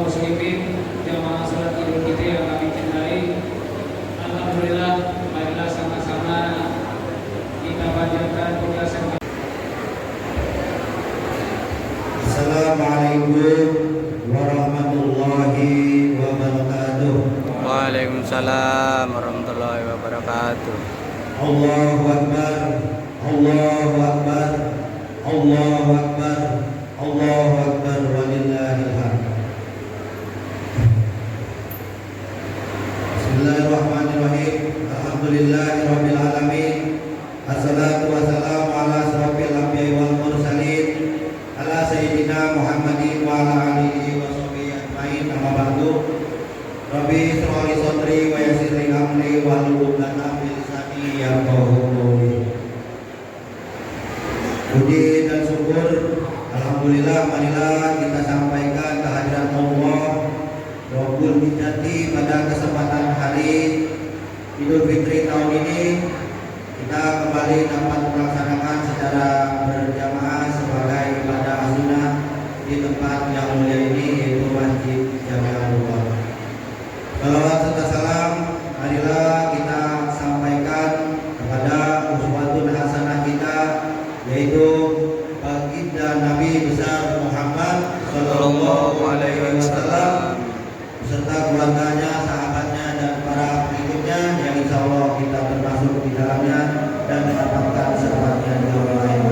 muslimin jamaah salat Idul Fitri yang kami cintai. Alhamdulillah, marilah sama-sama kita panjatkan puja sembah. Assalamualaikum warahmatullahi wabarakatuh. Waalaikumsalam warahmatullahi wabarakatuh. Allahu Akbar, Allahu Akbar, Allahu Akbar, Allahu Akbar, walillahil hamd. Bismillahirrahmanirrahim. Alhamdulillahirabbil alamin. Assalatu wassalamu ala asrofil anbiya'i wal mursalin, ala sayyidina Muhammadin wa ala alihi wa sahbihi ajmain. Amma ba'du. Rabbi shrah li sadri wa yassir li amri wahlul 'uqdatam min lisani yafqahu qawli. Puji dan syukur alhamdulillah marilah kita sampaikan kehadiran Allah Rabbul Izzati pada kesempatan hari Idul Fitri tahun ini. Kita kembali dapat melaksanakan secara berjamaah sebagai ibadah sunnah di tempat yang mulia ini, yaitu Masjid Jami'ah Nurul. Salawat serta salam marilah kita sampaikan kepada uswatun hasanah kita, yaitu baginda Nabi besar Muhammad Sallallahu Alaihi Wasallam beserta keluarganya, sahabatnya, dan para pengikutnya yang insya Allah kita termasuk di dalamnya dan mendapatkan syafaatnya di yaumil akhir.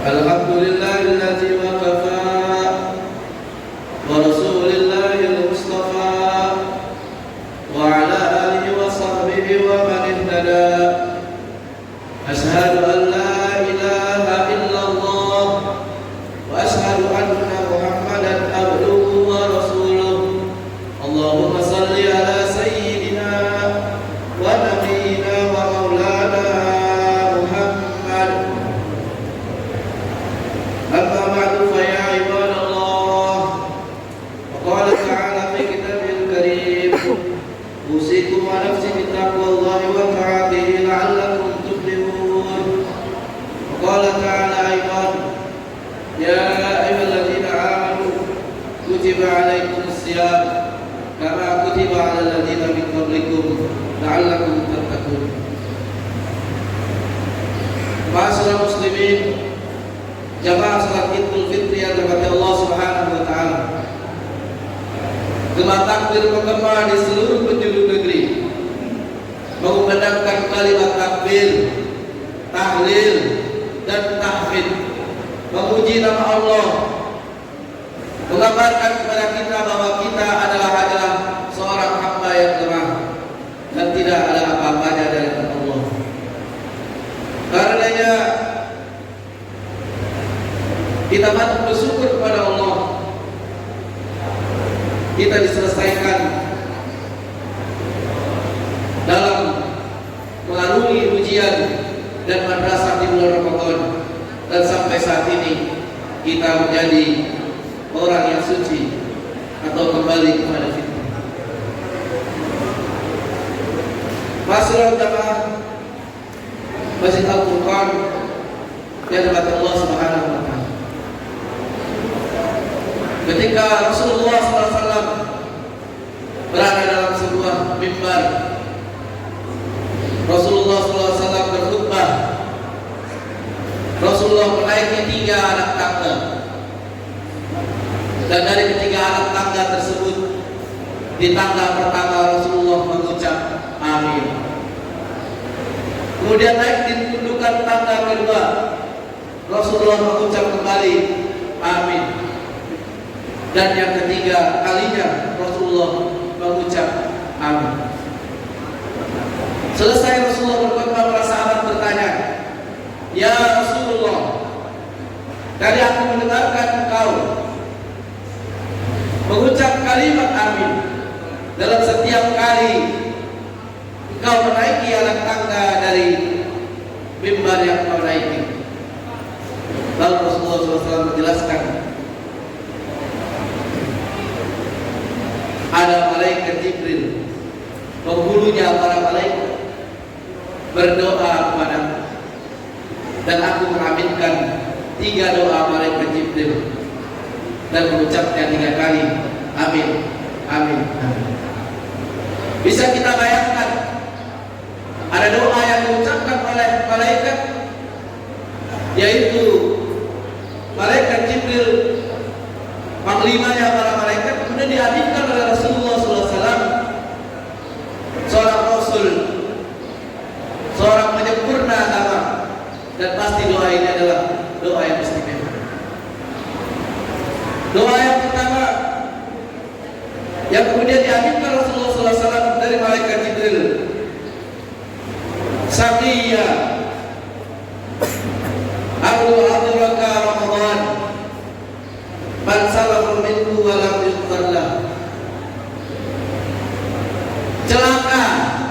Alhamdulillahilladzi wa kafa wa rasulillahil mustafa wa ala alihi wa sahbihi wa man ihtada أشهد أن لا إله إلا الله وأشهد أن محمدا عبده ورسوله اللهم صل على سيدنا ونبينا ومولانا محمد أما بعد فيا عباد الله وقال تعالى في كتابه الكريم أوصيكم ونفسي بتقوى الله وطاعته لعلكم تفلحون وقال تعالى أيضا يا أيها الذين آمنوا كتب عليكم الصيام كما كتب على الذين من قبلكم لعلكم تتقون. Ma'asyiral muslimin, jamaah salat Idul Fitri yang dirahmati Allah Subhanahu wa taala. Gema takbir menggema di seluruh penjuru negeri, mengumandangkan kalimat takbir, tahlil dan tahmid, memuji nama Allah, mengabarkan kepada kita bahwa kita adalah seorang hamba yang lemah dan tidak ada apa-apanya dari Allah. Karenanya kita patut bersyukur kepada Allah. Kita diselesaikan dalam melalui ujian dan madrasah di bulan Ramadan, dan sampai saat ini kita menjadi orang yang suci atau kembali kepada fitrah. Masyaallah jamaah Masjid Al-Qur'an yang dirahmati Allah Subhanahu wa taala. Ketika Rasulullah SAW berada dalam sebuah mimbar, Rasulullah SAW berkhutbah. Rasulullah menaiki 3 anak tangga, dan dari ketiga anak tangga tersebut, di tangga pertama Rasulullah mengucap amin. Kemudian naik di tundukan tangga kedua, Rasulullah mengucap kembali amin. Dan yang ketiga kalinya Rasulullah mengucap amin. Selesai Rasulullah berkhutbah, para sahabat bertanya, "Ya Rasulullah, tadi aku mendengarkan engkau mengucap kalimat amin dalam setiap kali engkau menaiki anak tangga dari mimbar yang engkau naiki." Lalu Rasulullah SAW menjelaskan, ada malaikat Jibril, penghulunya para malaikat, berdoa kepadaku, dan aku mengaminkan 3 doa malaikat Jibril dan mengucapnya 3 kali amin, amin, amin. Bisa kita bayangkan, ada doa yang diucapkan oleh malaikat, yaitu malaikat Jibril, panglimanya para malaikat, kemudian diaminkan oleh Rasulullah SAW, seorang Rasul, seorang penyempurna agama, dan pasti doa ini adalah doa yang istimewa. Doa yang pertama yang kemudian diaminkan Rasulullah SAW dari malaikat Jibril, Saqiya Abu adraka Ramadan man salafa minhu wa lam yuqtallah. Celaka,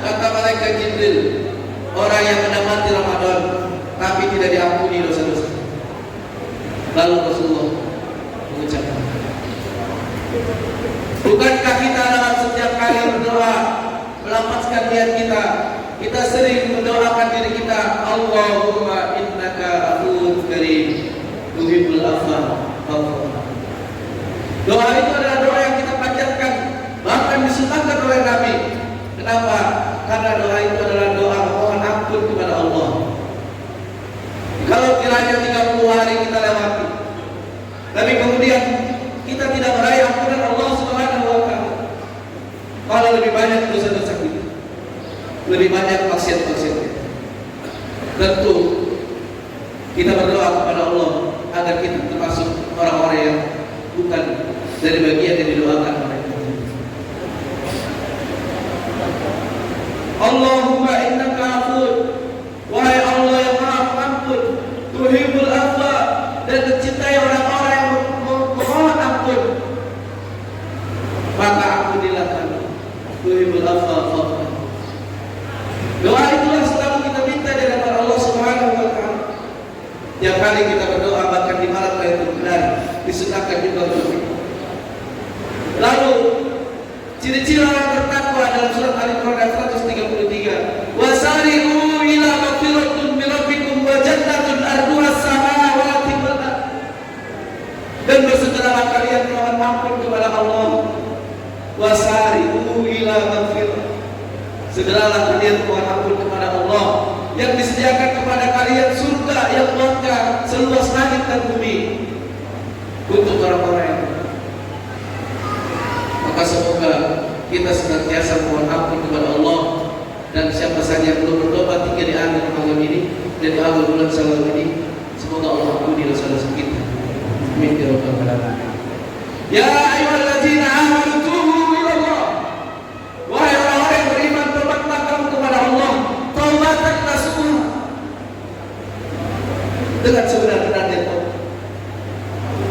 kata malaikat Jibril, orang yang mendapati Ramadan tapi tidak diampuni dosa-dosa. Lalu Rasulullah mengucapkan, bukankah kita dalam setiap kali berdoa melapaskan niat kita sering mendoakan diri kita, Allahumma innaka afuwwun karim tuhibbul afwa fa'fu. Doa itu adalah doa yang kita panjatkan, bahkan disunnahkan oleh Nabi. Kenapa? Karena doa itu adalah doa mohon ampun kepada Allah. Kalau kiranya 30 hari kita lewati, tapi kemudian kita tidak meraih ampunan Allah Subhanahu wa taala, kalau lebih banyak dosa-dosa kita, lebih banyak maksiat-maksiat kita, tentu kita berdoa kepada Allah agar kita termasuk orang-orang yang bukan dari bagian yang didoakan oleh Allah. Allahumma innaka afuwwun, wahai Allah kali kita berdoa, bahkan di malam Lailatul Qadar disunahkan juga berdoa. Lalu ciri-ciri orang bertakwa dalam surat Al-Imran ayat 133, wasari'u ila maghfiratin min rabbikum wa jannatun arduha as-samawati wal ardh. Dan bersegeralah kalian mohon ampun kepada Allah. Wasari'u ila maghfirah. Segeralah kalian mohon ampun kepada Allah yang disediakan kepada kalian surga yang luasnya seluas langit dan bumi untuk orang-orang yang beriman. Maka semoga kita senantiasa mohon ampun kepada Allah, dan siapa saja yang belum bertobat hingga di akhir malam ini dan di awal bulan Syawal ini, semoga Allah ampuni dosa-dosa kita. Amin ya rabbal alamin. Ya ayyuhalladzina amanu tubu ila Allah. Wahai orang-orang yang beriman, tobatlah kamu kepada Allah, taubatan nasuha, dengan sebenar-benarnya taubat.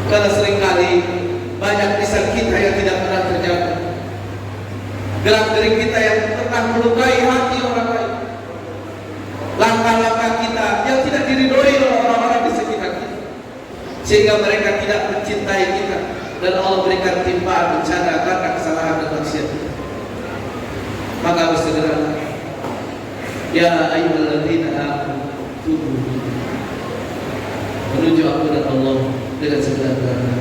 Karena seringkali banyak lisan kita yang tidak pernah terjaga, gerak-gerik kita yang pernah melukai hati orang lain, langkah-langkah kita yang tidak diridhoi oleh orang-orang di sekitar kita, sehingga mereka tidak mencintai kita dan Allah berikan timpaan bencana karena kesalahan dan maksiat kita. Maka bersegeralah, ya ayyuhalladzina amanu tubu, menuju ampunan Allah dengan sebenar-benarnya.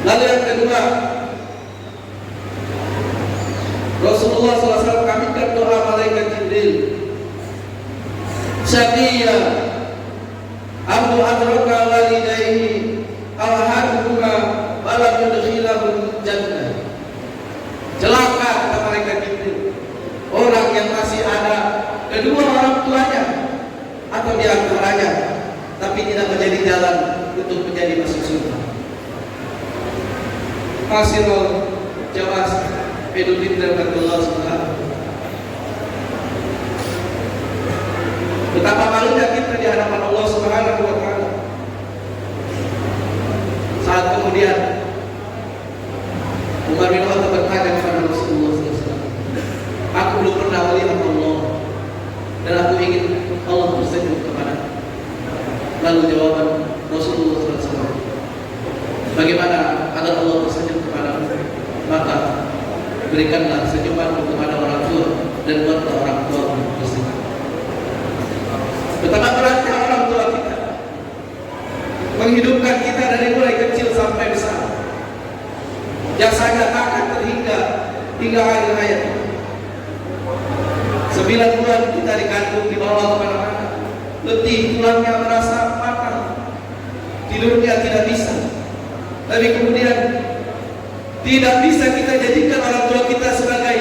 Lalu yang kedua, Rasulullah SAW kamikan doa malaikat Jibril, syaqiyya abu adraka walidayhi alhaduka walam yudkhilahul jannah. Celaka kata malaikat Jibril, orang yang masih ada kedua orang tuanya atau di antaranya tapi tidak menjadi jalan untuk menjadi masuk surga. Masirul Jawas Idul Fitri Allah Subhanahu. Betapa malunya kita di hadapan Allah Subhanahu wa taala saat kemudian Umar bin Khattab bertanya kepada Rasulullah SAW, aku belum pernah melihat Allah dan aku ingin Allah tersenyum kepada. Lalu jawaban Rasulullah SAW, bagaimana agar Allah tersenyum kepada, maka berikanlah senyumanmu kepada orang tua dan buatlah orang tua tersenyum. Betapa beratnya orang tua kita menghidupkan kita dari mulai kecil sampai besar, jasanya tak akan terhingga hingga akhir hayat. 9 bulan kita dikandung, dibawa kemana-mana, letih, tulangnya merasa patah, tidurnya tidak bisa. Tapi kemudian tidak bisa kita jadikan orang tua kita sebagai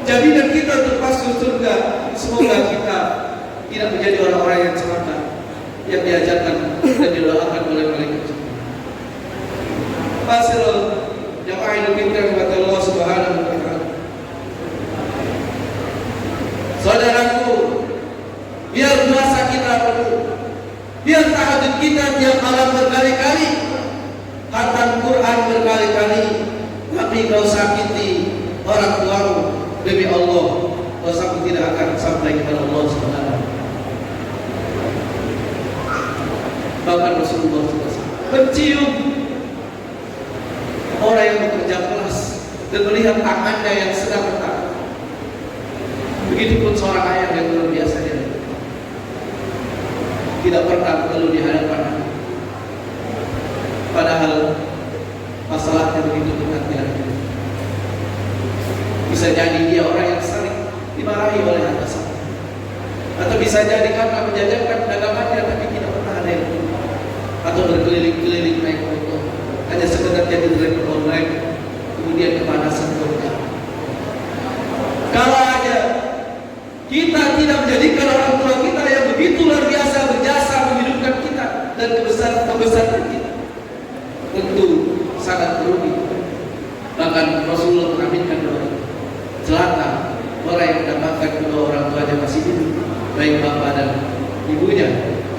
jaminan kita untuk masuk surga. Semoga kita tidak menjadi orang-orang yang celaka, yang diajarkan dan didoakan oleh malaikat. Masirul jamaah Idul Fitri Allah Subhanahu wa taala. Saudaraku, biar puasa kita penuh, biar tahajud kita tiap malam berkali-kali, khatam Quran berkali-kali, tapi kau sakiti orang tuamu demi Allah, dosamu tidak akan sampai kepada Allah Subhanahu. Bahkan Rasulullah SAW mencium orang yang bekerja keras dan melihat tangannya yang sedang retak. Begitupun seorang ayah yang luar biasa, dia tidak pernah mengeluh di hadapan, padahal masalahnya begitu berat di hadapan. Bisa jadi dia orang yang sering dimarahi oleh atasan, atau bisa jadi karena menjajakan dagangannya tapi tidak pernah ada yang berubah, atau berkeliling-keliling naik motor hanya sekedar jadi driver online, kemudian kepanasan kerja. Kalau aja kita tidak menjadikan orang tua kita yang begitu luar biasa berjasa menghidupkan kita dan kebesaran kita, tentu sangat merugi. Bahkan Rasulullah mengaminkan doa, celaka orang yang mendapatkan kedua orang tuanya masih hidup, baik bapak dan ibunya,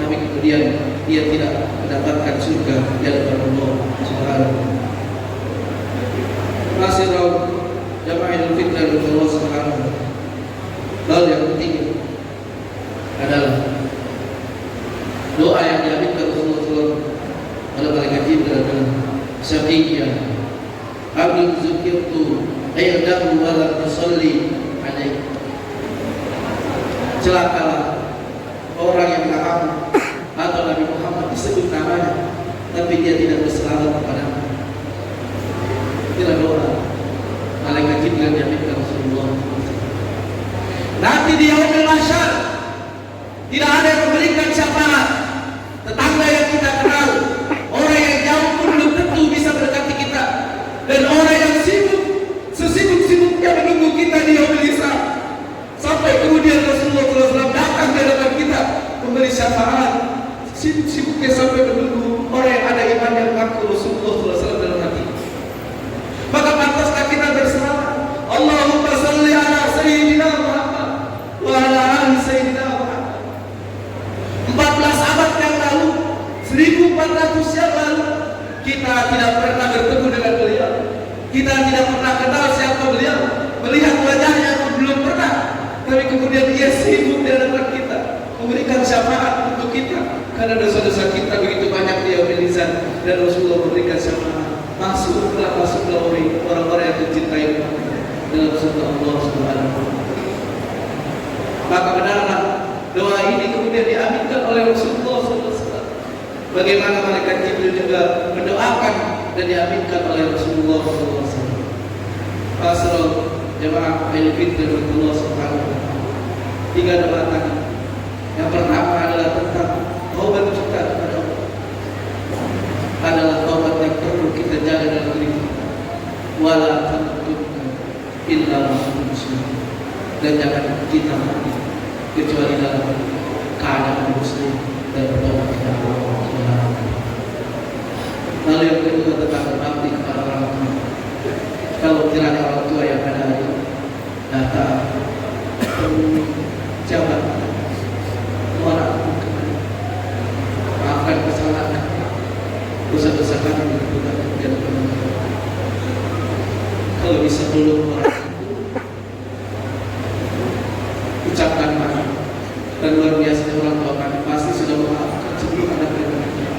tapi kemudian dia tidak mendapatkan surga di hadapan Allah Subhanahu. Masirul jamaah Idul Fitri Allah Subhanahu. Lalu yang ketiga adalah doa syaqiyya abdul zukirtu ayadahu wa la tusalli alaihi. Celakalah orang yang kamu atau Nabi Muhammad disebut namanya tapi dia tidak berselawat kepadamu. Tidak doa malaikat Jibril yang minta Rasulullah. Nanti di yaumil mahsyar tidak ada yang memberikan syafaat. Tetangga yang kita kenal, orang yang jauh pun belum tentu bisa mendekati kita, dan orang yang sibuk sesibuk-sibuknya menunggu kita di yaumil hisab, sampai kemudian Rasulullah SAW datang ke hadapan kita memberi syafaat. Sibuk-sibuknya sampai menunggu orang yang ada iman yang mengaku Rasulullah SAW dalam hati. Maka pantaskah kita berselawat, Allahumma salli ala Sayyidina Muhammad wa ala ali Sayyidina Muhammad. 14 abad yang lalu, 1400 yang lalu, kita tidak pernah bertemu dengan beliau. Kita tidak pernah kenal siapa beliau, melihat wajahnya pun belum pernah. Tapi kemudian dia sibuk di hadapan kita, memberikan syafaat untuk kita, karena dosa-dosa kita begitu banyak dia milisan, dan Rasulullah memberikan syafaat. Masuklah orang-orang yang mencintai dalam surga Allah Subhanahu wa taala. Maka benarlah doa ini kemudian diaminkan oleh Rasulullah SAW. Bagaimana malaikat Jibril juga mendoakan dan diaminkan oleh Rasulullah SAW. Pasal jemaah Idul Fitri Allah Subhanahu wa taala. 3 doa tadi. Yang pertama adalah tentang taubat kita kepada Allah. Adalah taubat yang perlu kita jaga dalam diri kita. Wala tamutunna illa wa antum muslimun. Dan jangan kita mati kecuali dalam keadaan muslim dan bertobat kepada Allah Subhanahu wa taala. Lalu yang kedua tentang berbakti kepada orang tua. Kalau kiranya orang tua yang ada itu datang jabat orang maafkan kesalahan dosa-dosa kami dan kalau bisa belum orang itu ucapkan maaf, dan luar biasa orang tua kami pasti sudah memaafkan sebelum ada perintah.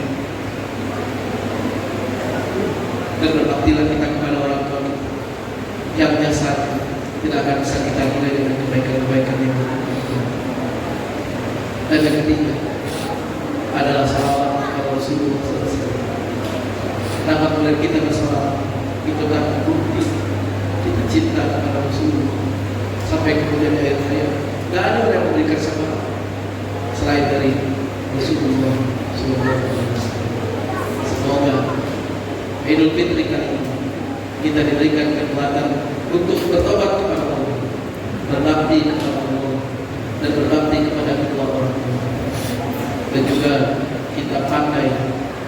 Dan berbaktilah kita kepada orang tua kita yang biasa tidak akan bisa kita nilai dengan kebaikan-kebaikan yang ada. Dan yang ketiga adalah salawat kepada Rasulullah SAW. Dapat melihat kita bersalawat itu kan bukti kita cinta kepada Rasulullah. Sampai kemudian di akhir hayat tidak ada orang yang memberikan syafaat selain dari Rasulullah SAW. Semoga Idul Fitri kali ini kita diberikan kekuatan untuk bertobat kepada Allah, berbakti kepada Allah, dan berbakti kepada kedua orang tua, dan juga kita pandai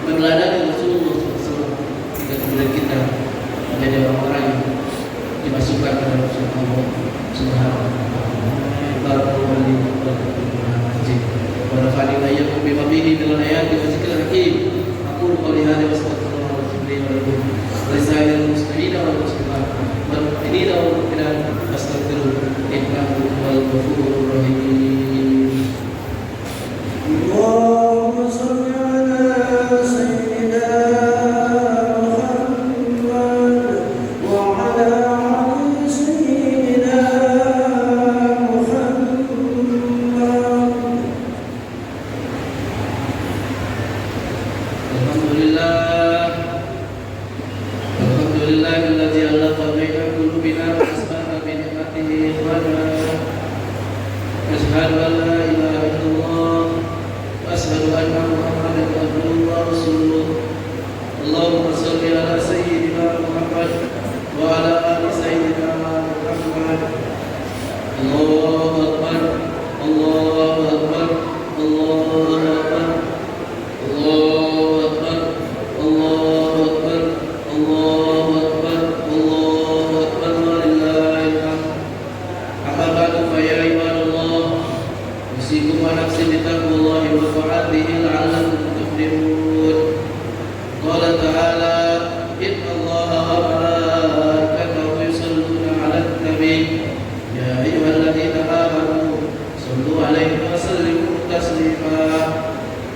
meneladani Rasulullah SAW, hingga kemudian kita menjadi orang-orang yang dimasukkan ke dalam surga Allah Subhanahu wa taala. Barakallahu li wa lakum wa nafa'ani wa iyyakum bima fihi min al-ayati wa dzikril hakim. Aqulu qawli hadha wa astaghfirullaha li wa lakum wa lisa'iril muslimina wal muslimat wal mu'minina wal mu'minat fastaghfiruhu innahu huwal ghafurur rahim. Allahumma shalli ala sayyidina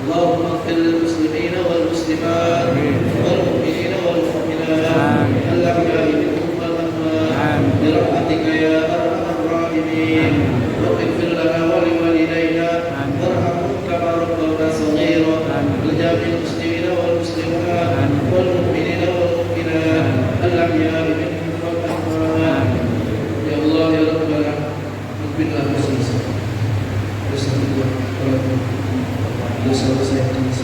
اللهم اغفر للمسلمين والمسلمات والمؤمنين والمؤمنات dosa-dosa yang kami